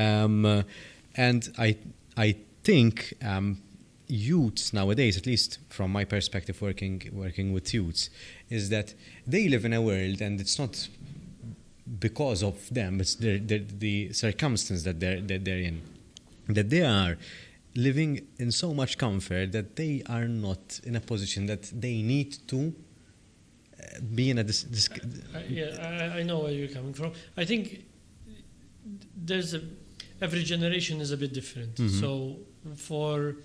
And I think youths nowadays, at least from my perspective, working with youths, is that they live in a world, and it's not because of them, it's the circumstance that they're in, that they are living in so much comfort that they are not in a position that they need to be in a I know where you're coming from. I think every generation is a bit different. So for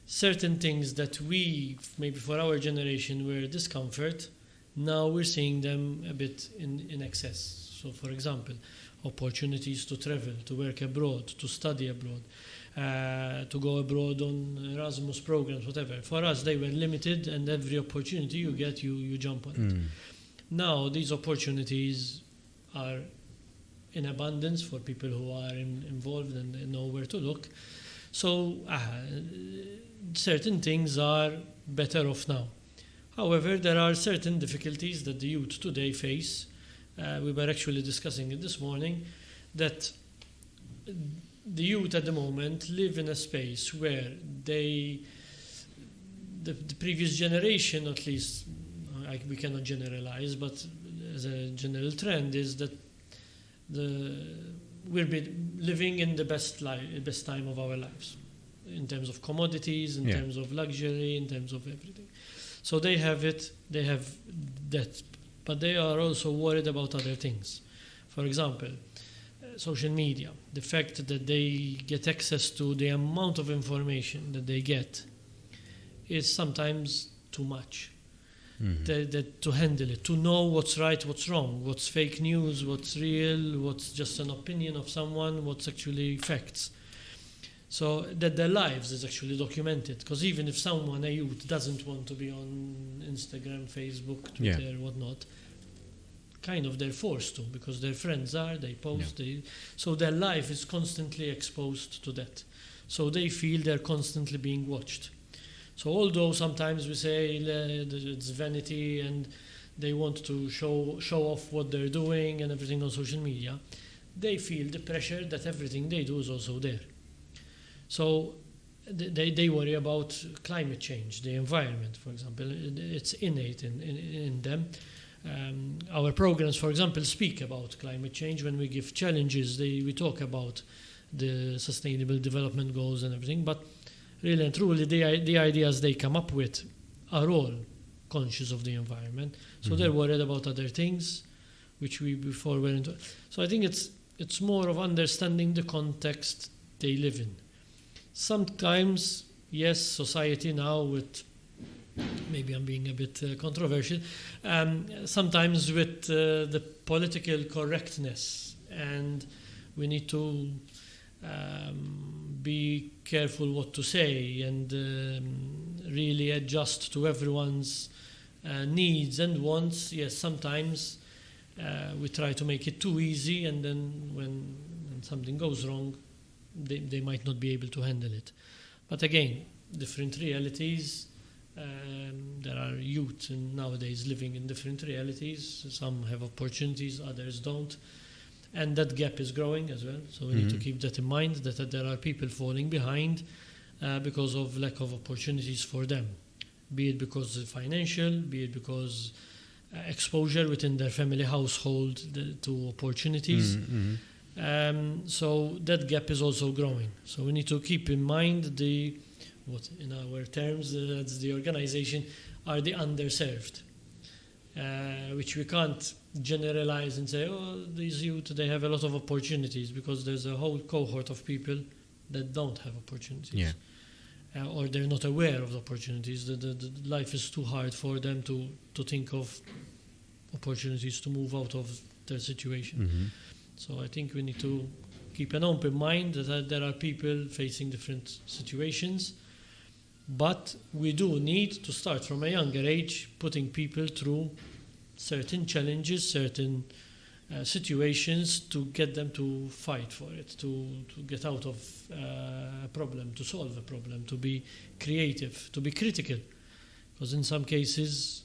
certain things that maybe for our generation were discomfort, now we're seeing them a bit in excess. So for example, opportunities to travel, to work abroad, to study abroad, to go abroad on Erasmus programs, whatever. For us, they were limited, and every opportunity you get, you jump on it. Now, these opportunities are in abundance for people who are involved and know where to look. So, certain things are better off now. However, there are certain difficulties that the youth today face. We were actually discussing it this morning, that the youth at the moment live in a space where the previous generation, at least, we cannot generalize, but as a general trend is that we're living in the best time of our lives, in terms of commodities, in terms of luxury, in terms of everything. So they have that, but they are also worried about other things. For example, social media, the fact that they get access to the amount of information that they get is sometimes too much. To handle it, to know what's right, what's wrong, what's fake news, what's real, what's just an opinion of someone, what's actually facts. So that their lives is actually documented. Because even if someone, a youth, doesn't want to be on Instagram, Facebook, Twitter, whatnot, kind of they're forced to, because their friends are, they post, so their life is constantly exposed to that. So they feel they're constantly being watched. So although sometimes we say it's vanity and they want to show off what they're doing and everything on social media, they feel the pressure that everything they do is also there. So they worry about climate change, the environment, for example. It's innate in them. Our programs, for example, speak about climate change. When we give challenges, we talk about the Sustainable Development Goals and everything, but really and truly, the ideas they come up with are all conscious of the environment. So they're worried about other things, which we before were into. So I think it's more of understanding the context they live in. Sometimes, yes, society now with, maybe I'm being a bit controversial, sometimes with the political correctness, and we need to be careful what to say and really adjust to everyone's needs and wants. Yes, sometimes we try to make it too easy, and then when something goes wrong, they might not be able to handle it. But again, different realities. There are youth nowadays living in different realities. Some have opportunities, others don't. And that gap is growing as well. So we need to keep that in mind, that there are people falling behind because of lack of opportunities for them. Be it because of financial, be it because exposure within their family household to opportunities. So that gap is also growing. So we need to keep in mind what in our terms, that's the organization, are the underserved, which we can't generalize and say, these youth, they have a lot of opportunities, because there's a whole cohort of people that don't have opportunities. Or they're not aware of the opportunities. The life is too hard for them to think of opportunities to move out of their situation. So I think we need to keep an open mind that there are people facing different situations, but we do need to start from a younger age putting people through certain challenges, certain situations, to get them to fight for it, to get out of a problem, to solve a problem, to be creative, to be critical. Because in some cases,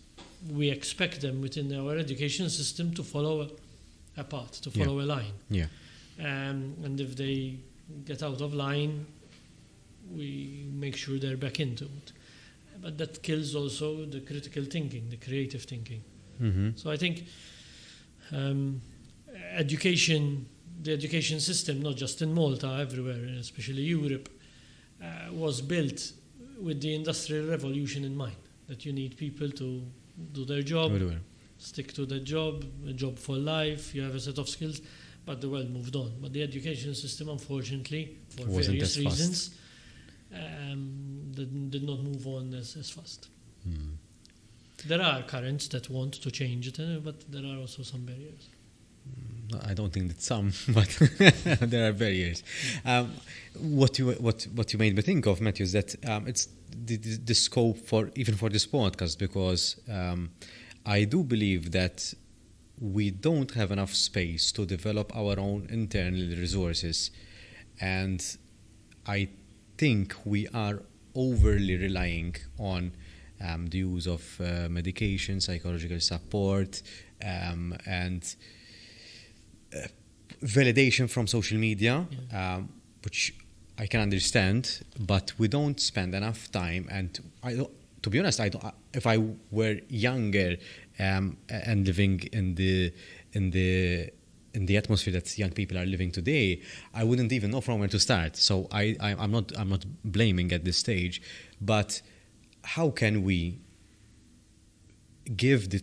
we expect them within our education system to follow a path, to follow a line. And if they get out of line, we make sure they're back into it. But that kills also the critical thinking, the creative thinking. Mm-hmm. So I think education, the education system, not just in Malta, everywhere, and especially Europe, was built with the Industrial Revolution in mind, that you need people to do their job, stick to the job, a job for life, you have a set of skills, but the world moved on. But the education system, unfortunately, for various reasons, did not move on as fast. Mm. There are currents that want to change it, but there are also some barriers. I don't think that some, but there are barriers. What you made me think of, Matthew, is that it's the scope for even for this podcast, because I do believe that we don't have enough space to develop our own internal resources, and I think we are overly relying on the use of medication, psychological support, and validation from social media, which I can understand, but we don't spend enough time. And to be honest, if I were younger and living in the atmosphere that young people are living today, I wouldn't even know from where to start. So I'm not blaming at this stage, but how can we give the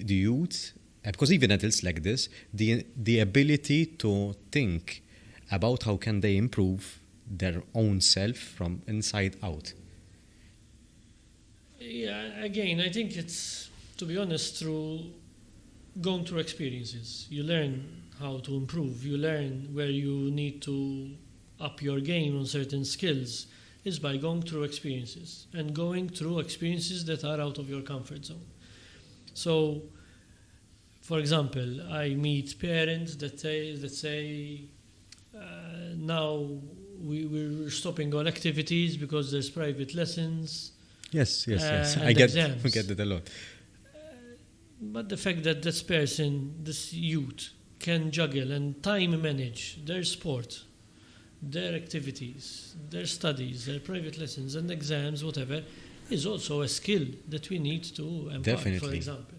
youth, because even adults like this, the ability to think about how can they improve their own self from inside out? Yeah, again, I think it's, to be honest, through going through experiences. You learn how to improve. You learn where you need to up your game on certain skills is by going through experiences and going through experiences that are out of your comfort zone. So, for example, I meet parents that say now we're stopping all activities because there's private lessons. Yes. I get that a lot. But the fact that this youth, can juggle and time manage their sport, their activities, their studies, their private lessons and exams, whatever, is also a skill that we need to impart, Definitely. for example.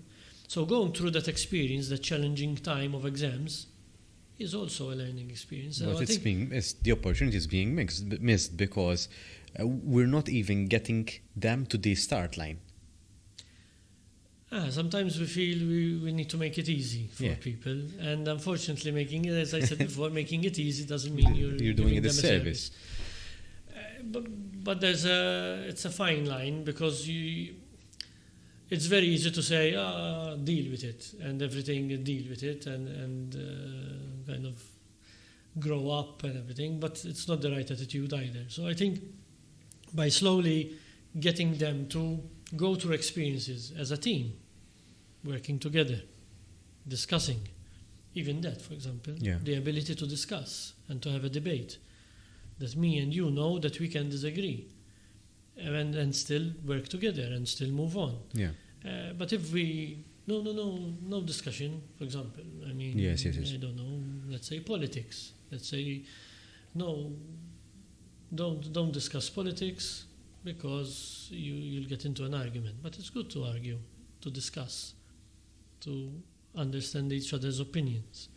So going through that experience, that challenging time of exams, is also a learning experience. But the opportunity is being missed because we're not even getting them to the start line. Sometimes we feel we need to make it easy for people, and unfortunately, making it, as I said before, making it easy doesn't mean you're doing it a service. But it's a fine line, because it's very easy to say deal with it and everything, deal with it and kind of grow up and everything, but it's not the right attitude either. So I think by slowly getting them to go through experiences as a team, working together, discussing, even that, for example, the ability to discuss and to have a debate, that me and you know that we can disagree and still work together and still move on. But if we no discussion, for example, I mean, yes. I don't know, let's say politics, let's say no, don't discuss politics, because you'll get into an argument. But it's good to argue, to discuss, to understand each other's opinions.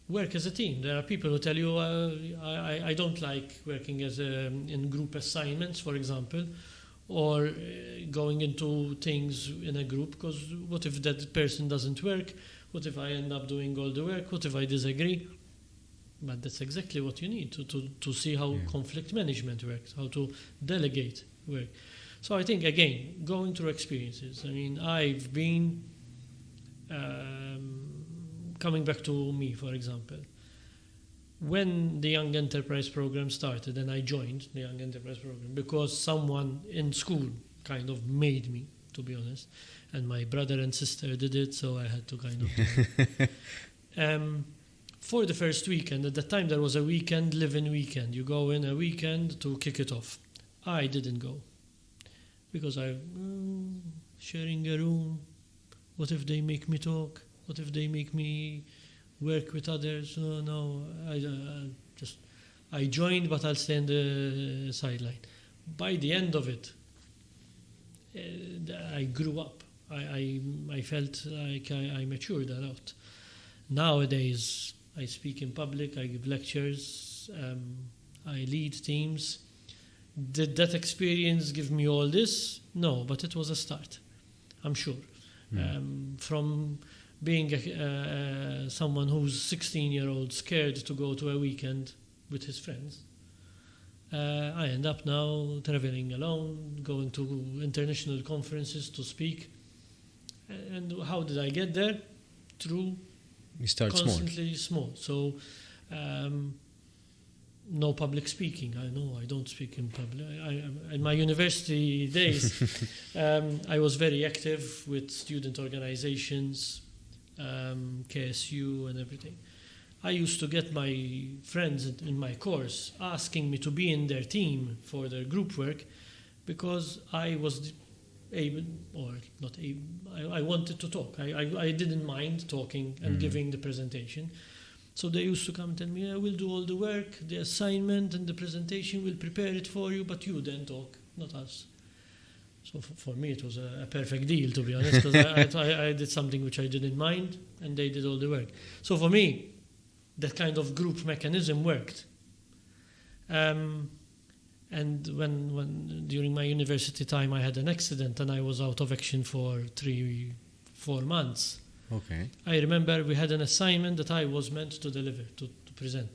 Work as a team. There are people who tell you, I don't like working in group assignments, for example, or going into things in a group, because what if that person doesn't work? What if I end up doing all the work? What if I disagree? But that's exactly what you need to see how conflict management works, how to delegate work. So I think, again, going through experiences. I mean, I've been, coming back to me, for example, when the Young Enterprise Program started, and I joined the Young Enterprise Program because someone in school kind of made me, to be honest, and my brother and sister did it, so I had to kind of do it. For the first weekend, at the time there was a weekend, live-in weekend. You go in a weekend to kick it off. I didn't go because sharing a room. What if they make me talk? What if they make me work with others? No, I joined, but I'll stay on the sideline. By the end of it, I grew up. I felt like I matured a lot. Nowadays, I speak in public, I give lectures, I lead teams. Did that experience give me all this? No, but it was a start, I'm sure. From being someone who's 16-year-old scared to go to a weekend with his friends, I end up now traveling alone, going to international conferences to speak. And how did I get there? Through You start constantly small. So no public speaking. I know I don't speak in public. In my university days, I was very active with student organizations, KSU and everything. I used to get my friends in my course asking me to be in their team for their group work because I was able, or not able, I wanted to talk. I didn't mind talking and giving the presentation. So they used to come and tell me, I will do all the work, the assignment and the presentation, we'll prepare it for you, but you then talk, not us. So for me, it was a perfect deal, to be honest, because I did something which I didn't mind, and they did all the work. So for me, that kind of group mechanism worked. And when during my university time, I had an accident, and I was out of action for 3-4 months. Okay. I remember we had an assignment that I was meant to deliver, to present.